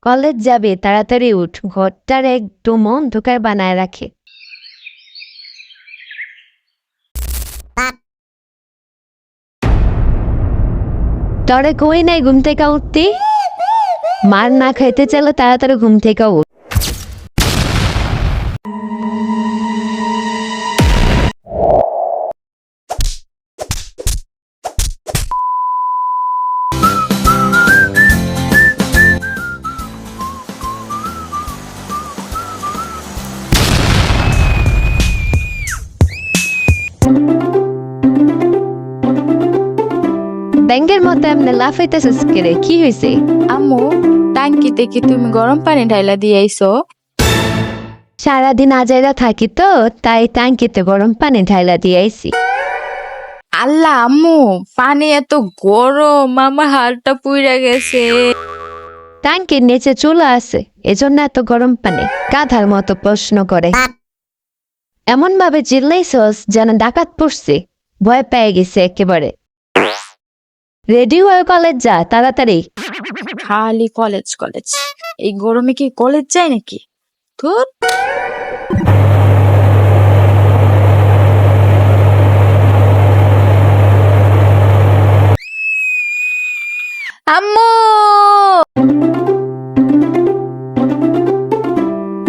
College যাবে, তাড়াতাড়ি উঠ, ঘরটার একদম অন্ধকার বানায় রাখে। তরে কই নাই ঘুম থেকে উঠতে? মার না খাইতে চাইলে তাড়াতাড়ি ঘুম থেকে উঠ। ব্যাঙ্গের মতো এমনি লাফাইতেছিস কেরে, কি হয়েছে? আম্মু, টাঙ্কিতে কি তুমি গরম পানি ঢাইলা দিয়ে আইছো? সারাদিন আজাইরা থাকি তো, তাই টাঙ্কিতে গরম পানি ঢাইলা দিয়ে আইছি। আল্লাহ আম্মু, পানি এত গরম, আমার হাতটা পুইরা গেছে। টাঙ্কির নিচে চুলা আছে, এজন্য এত গরম পানি। গাধার মতো প্রশ্ন করে। এমন ভাবে চিল্লাইছস যেন ডাকাত পড়ছে, ভয় পেয়ে গেছে একেবারে। রেডি হয়ে কলেজ যা তাড়াতাড়ি। খালি কলেজ কলেজ, এই গরমে কি কলেজ যায় নাকি? ধুর। আম্মু,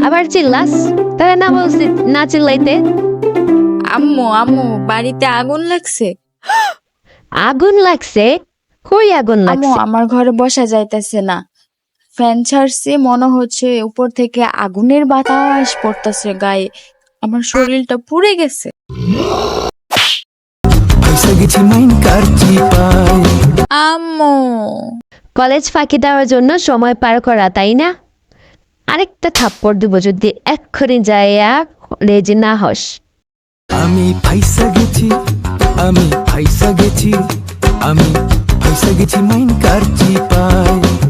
আবার চিল্লাস? তারা না বলছি না চিল্লাইতে? আম্মু আম্মু, বাড়িতে আগুন লাগছে। আগুন লাগছে? কই আগুন আম্মু, লাগছে? আমার ঘরে বসা যাইতেছে না। ফ্যান ছাড়ছি, মনে হচ্ছে উপর থেকে আগুনের বাতাস পড়তেছে গায়ে। আমার শরীরটা পুড়ে গেছে। আম্মু, কলেজ ফাঁকি দেওয়ার জন্য সময় পার করা, তাই না? আরেকটা থাপ্পড় দিব যদি এক্ষুনি যাইয়া রেজি না হস। আমি ফাইসা গেছি, আমি ফাইসা গেছি, আমি ফাইসা গেছি মাইন কার চিপায়।